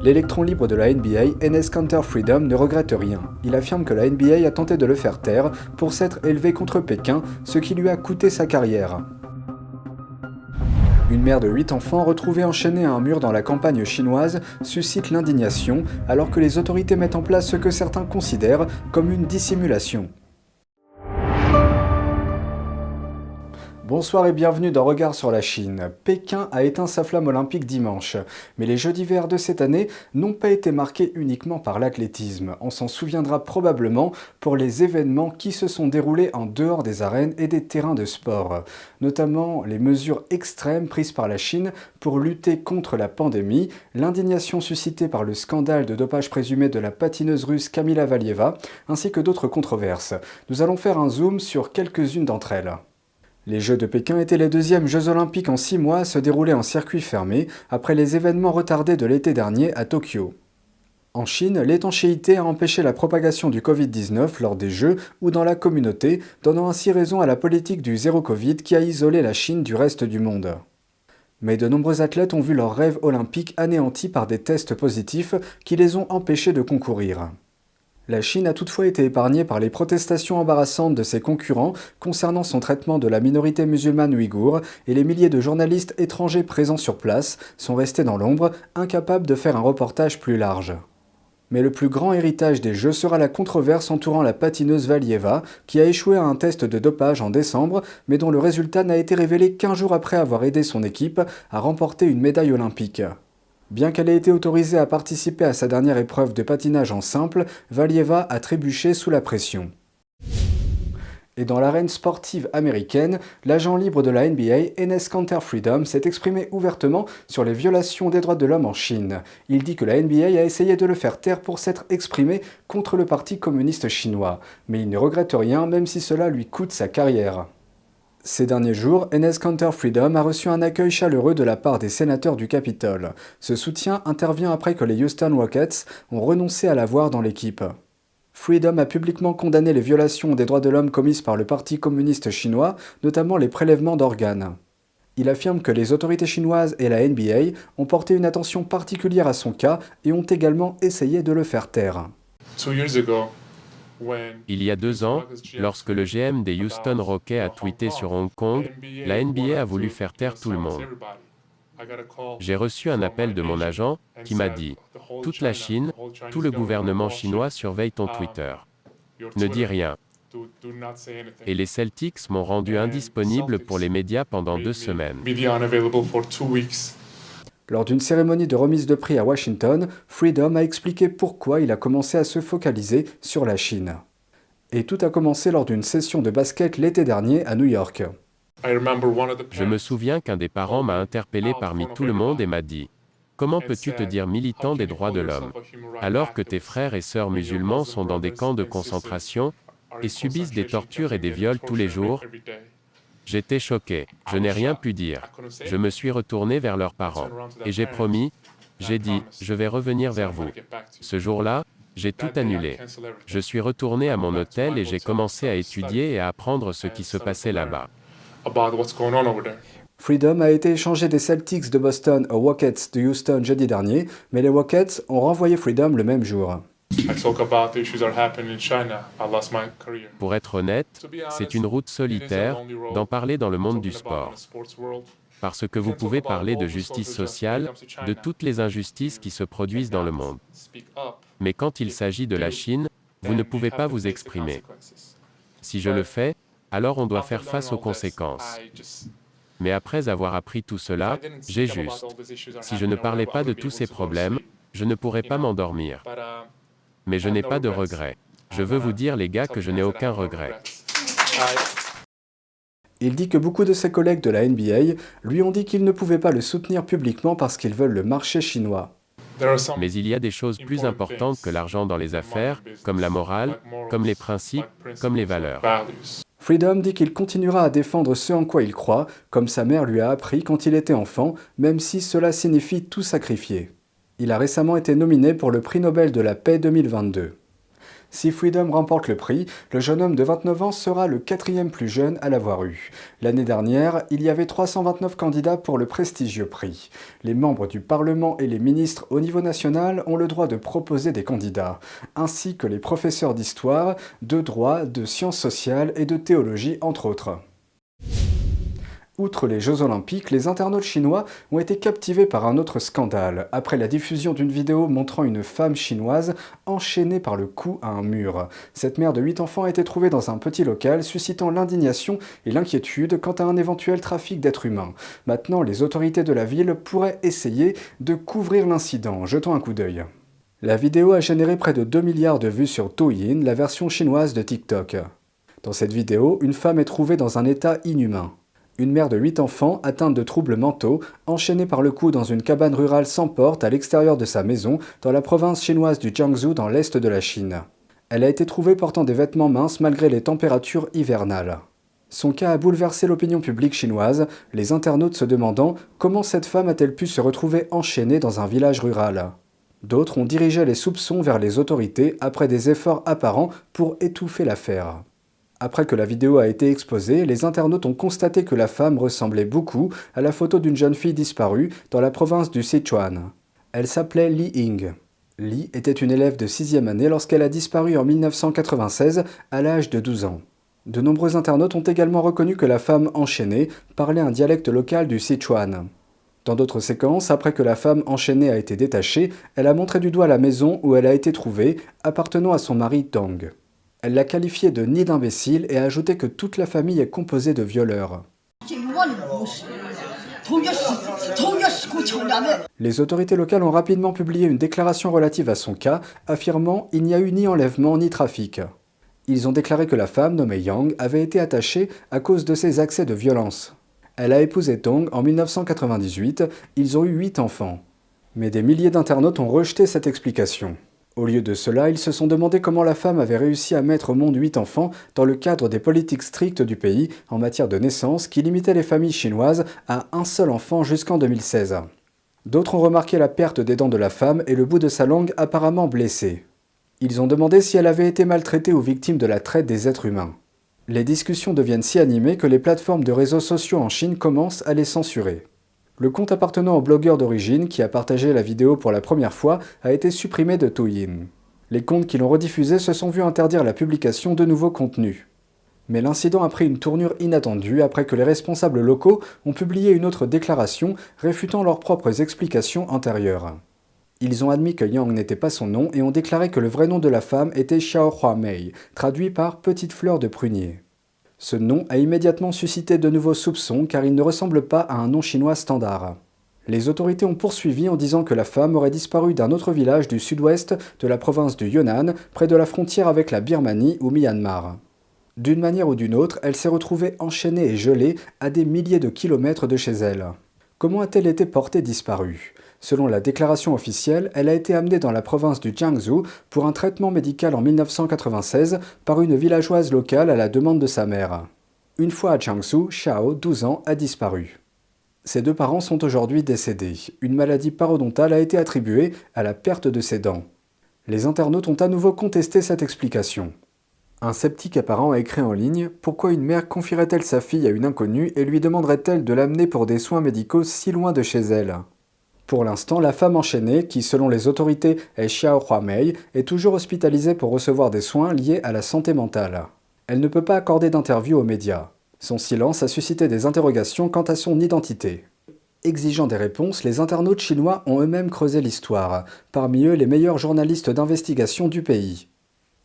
L'électron libre de la NBA, Enes Kanter Freedom, ne regrette rien. Il affirme que la NBA a tenté de le faire taire pour s'être élevé contre Pékin, ce qui lui a coûté sa carrière. Une mère de 8 enfants retrouvée enchaînée à un mur dans la campagne chinoise suscite l'indignation alors que les autorités mettent en place ce que certains considèrent comme une dissimulation. Bonsoir et bienvenue dans Regard sur la Chine. Pékin a éteint sa flamme olympique dimanche, mais les Jeux d'hiver de cette année n'ont pas été marqués uniquement par l'athlétisme. On s'en souviendra probablement pour les événements qui se sont déroulés en dehors des arènes et des terrains de sport, notamment les mesures extrêmes prises par la Chine pour lutter contre la pandémie, l'indignation suscitée par le scandale de dopage présumé de la patineuse russe Kamila Valieva, ainsi que d'autres controverses. Nous allons faire un zoom sur quelques-unes d'entre elles. Les Jeux de Pékin étaient les deuxièmes Jeux olympiques en 6 mois à se dérouler en circuit fermé, après les événements retardés de l'été dernier à Tokyo. En Chine, l'étanchéité a empêché la propagation du Covid-19 lors des Jeux ou dans la communauté, donnant ainsi raison à la politique du zéro Covid qui a isolé la Chine du reste du monde. Mais de nombreux athlètes ont vu leur rêve olympique anéanti par des tests positifs qui les ont empêchés de concourir. La Chine a toutefois été épargnée par les protestations embarrassantes de ses concurrents concernant son traitement de la minorité musulmane ouïghour et les milliers de journalistes étrangers présents sur place sont restés dans l'ombre, incapables de faire un reportage plus large. Mais le plus grand héritage des Jeux sera la controverse entourant la patineuse Valieva, qui a échoué à un test de dopage en décembre, mais dont le résultat n'a été révélé qu'1 jour après avoir aidé son équipe à remporter une médaille olympique. Bien qu'elle ait été autorisée à participer à sa dernière épreuve de patinage en simple, Valieva a trébuché sous la pression. Et dans l'arène sportive américaine, l'agent libre de la NBA, Enes Kanter Freedom, s'est exprimé ouvertement sur les violations des droits de l'homme en Chine. Il dit que la NBA a essayé de le faire taire pour s'être exprimé contre le Parti communiste chinois. Mais il ne regrette rien, même si cela lui coûte sa carrière. Ces derniers jours, Enes Kanter Freedom a reçu un accueil chaleureux de la part des sénateurs du Capitole. Ce soutien intervient après que les Houston Rockets ont renoncé à l'avoir dans l'équipe. Freedom a publiquement condamné les violations des droits de l'homme commises par le Parti communiste chinois, notamment les prélèvements d'organes. Il affirme que les autorités chinoises et la NBA ont porté une attention particulière à son cas et ont également essayé de le faire taire. Il y a 2 ans, lorsque le GM des Houston Rockets a tweeté sur Hong Kong, la NBA a voulu faire taire tout le monde. J'ai reçu un appel de mon agent, qui m'a dit « Toute la Chine, tout le gouvernement chinois surveille ton Twitter. Ne dis rien. » Et les Celtics m'ont rendu indisponible pour les médias pendant 2 semaines. Lors d'une cérémonie de remise de prix à Washington, Freedom a expliqué pourquoi il a commencé à se focaliser sur la Chine. Et tout a commencé lors d'une session de basket l'été dernier à New York. Je me souviens qu'un des parents m'a interpellé parmi tout le monde et m'a dit « Comment peux-tu te dire militant des droits de l'homme, alors que tes frères et sœurs musulmans sont dans des camps de concentration et subissent des tortures et des viols tous les jours ?» J'étais choqué, je n'ai rien pu dire. Je me suis retourné vers leurs parents. Et j'ai promis, j'ai dit, je vais revenir vers vous. Ce jour-là, j'ai tout annulé. Je suis retourné à mon hôtel et j'ai commencé à étudier et à apprendre ce qui se passait là-bas. Freedom a été échangé des Celtics de Boston aux Rockets de Houston jeudi dernier, mais les Rockets ont renvoyé Freedom le même jour. Pour être honnête, c'est une route solitaire, d'en parler dans le monde du sport. Parce que vous pouvez parler de justice sociale, de toutes les injustices qui se produisent dans le monde. Mais quand il s'agit de la Chine, vous ne pouvez pas vous exprimer. Si je le fais, alors on doit faire face aux conséquences. Mais après avoir appris tout cela, j'ai juste. Si je ne parlais pas de tous ces problèmes, je ne pourrais pas m'endormir. Mais je n'ai pas de regrets. Je veux vous dire les gars que je n'ai aucun regret. Il dit que beaucoup de ses collègues de la NBA lui ont dit qu'ils ne pouvaient pas le soutenir publiquement parce qu'ils veulent le marché chinois. Mais il y a des choses plus importantes que l'argent dans les affaires, comme la morale, comme les principes, comme les valeurs. Freedom dit qu'il continuera à défendre ce en quoi il croit, comme sa mère lui a appris quand il était enfant, même si cela signifie tout sacrifier. Il a récemment été nominé pour le prix Nobel de la paix 2022. Si Freedom remporte le prix, le jeune homme de 29 ans sera le 4e plus jeune à l'avoir eu. L'année dernière, il y avait 329 candidats pour le prestigieux prix. Les membres du Parlement et les ministres au niveau national ont le droit de proposer des candidats, ainsi que les professeurs d'histoire, de droit, de sciences sociales et de théologie, entre autres. Outre les Jeux Olympiques, les internautes chinois ont été captivés par un autre scandale, après la diffusion d'une vidéo montrant une femme chinoise enchaînée par le cou à un mur. Cette mère de 8 enfants a été trouvée dans un petit local, suscitant l'indignation et l'inquiétude quant à un éventuel trafic d'êtres humains. Maintenant, les autorités de la ville pourraient essayer de couvrir l'incident. Jetons un coup d'œil. La vidéo a généré près de 2 milliards de vues sur Douyin, la version chinoise de TikTok. Dans cette vidéo, une femme est trouvée dans un état inhumain. Une mère de 8 enfants, atteinte de troubles mentaux, enchaînée par le cou dans une cabane rurale sans porte à l'extérieur de sa maison, dans la province chinoise du Jiangsu dans l'est de la Chine. Elle a été trouvée portant des vêtements minces malgré les températures hivernales. Son cas a bouleversé l'opinion publique chinoise, les internautes se demandant comment cette femme a-t-elle pu se retrouver enchaînée dans un village rural. D'autres ont dirigé les soupçons vers les autorités après des efforts apparents pour étouffer l'affaire. Après que la vidéo a été exposée, les internautes ont constaté que la femme ressemblait beaucoup à la photo d'une jeune fille disparue dans la province du Sichuan. Elle s'appelait Li Ying. Li était une élève de 6e année lorsqu'elle a disparu en 1996 à l'âge de 12 ans. De nombreux internautes ont également reconnu que la femme enchaînée parlait un dialecte local du Sichuan. Dans d'autres séquences, après que la femme enchaînée a été détachée, elle a montré du doigt la maison où elle a été trouvée, appartenant à son mari Dong. Elle l'a qualifié de nid d'imbécile et a ajouté que toute la famille est composée de violeurs. Les autorités locales ont rapidement publié une déclaration relative à son cas, affirmant qu'il n'y a eu ni enlèvement ni trafic. Ils ont déclaré que la femme, nommée Yang, avait été attachée à cause de ses accès de violence. Elle a épousé Dong en 1998, ils ont eu 8 enfants. Mais des milliers d'internautes ont rejeté cette explication. Au lieu de cela, ils se sont demandé comment la femme avait réussi à mettre au monde 8 enfants dans le cadre des politiques strictes du pays en matière de naissance qui limitaient les familles chinoises à un seul enfant jusqu'en 2016. D'autres ont remarqué la perte des dents de la femme et le bout de sa langue apparemment blessé. Ils ont demandé si elle avait été maltraitée ou victime de la traite des êtres humains. Les discussions deviennent si animées que les plateformes de réseaux sociaux en Chine commencent à les censurer. Le compte appartenant au blogueur d'origine, qui a partagé la vidéo pour la première fois, a été supprimé de Douyin. Les comptes qui l'ont rediffusé se sont vus interdire la publication de nouveaux contenus. Mais l'incident a pris une tournure inattendue après que les responsables locaux ont publié une autre déclaration réfutant leurs propres explications antérieures. Ils ont admis que Yang n'était pas son nom et ont déclaré que le vrai nom de la femme était Xiao Huamei, traduit par petite fleur de prunier. Ce nom a immédiatement suscité de nouveaux soupçons car il ne ressemble pas à un nom chinois standard. Les autorités ont poursuivi en disant que la femme aurait disparu d'un autre village du sud-ouest de la province du Yunnan, près de la frontière avec la Birmanie ou Myanmar. D'une manière ou d'une autre, elle s'est retrouvée enchaînée et gelée à des milliers de kilomètres de chez elle. Comment a-t-elle été portée disparue ? Selon la déclaration officielle, elle a été amenée dans la province du Jiangsu pour un traitement médical en 1996 par une villageoise locale à la demande de sa mère. Une fois à Jiangsu, Xiao, 12 ans, a disparu. Ses 2 parents sont aujourd'hui décédés. Une maladie parodontale a été attribuée à la perte de ses dents. Les internautes ont à nouveau contesté cette explication. Un sceptique apparent a écrit en ligne « Pourquoi une mère confierait-elle sa fille à une inconnue et lui demanderait-elle de l'amener pour des soins médicaux si loin de chez elle ?» Pour l'instant, la femme enchaînée, qui selon les autorités est Xiao Huamei, est toujours hospitalisée pour recevoir des soins liés à la santé mentale. Elle ne peut pas accorder d'interview aux médias. Son silence a suscité des interrogations quant à son identité. Exigeant des réponses, les internautes chinois ont eux-mêmes creusé l'histoire, parmi eux les meilleurs journalistes d'investigation du pays.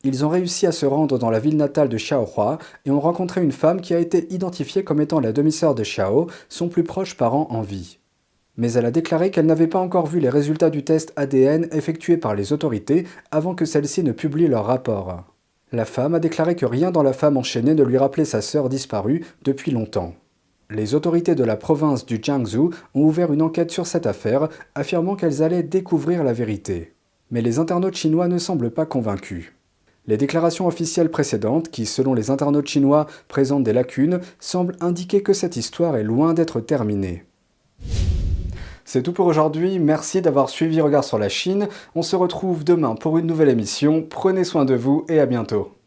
Ils ont réussi à se rendre dans la ville natale de Xiaohua et ont rencontré une femme qui a été identifiée comme étant la demi-sœur de Xiao, son plus proche parent en vie. Mais elle a déclaré qu'elle n'avait pas encore vu les résultats du test ADN effectué par les autorités avant que celles-ci ne publient leur rapport. La femme a déclaré que rien dans la femme enchaînée ne lui rappelait sa sœur disparue depuis longtemps. Les autorités de la province du Jiangsu ont ouvert une enquête sur cette affaire, affirmant qu'elles allaient découvrir la vérité. Mais les internautes chinois ne semblent pas convaincus. Les déclarations officielles précédentes, qui selon les internautes chinois présentent des lacunes, semblent indiquer que cette histoire est loin d'être terminée. C'est tout pour aujourd'hui, merci d'avoir suivi Regard sur la Chine. On se retrouve demain pour une nouvelle émission. Prenez soin de vous et à bientôt.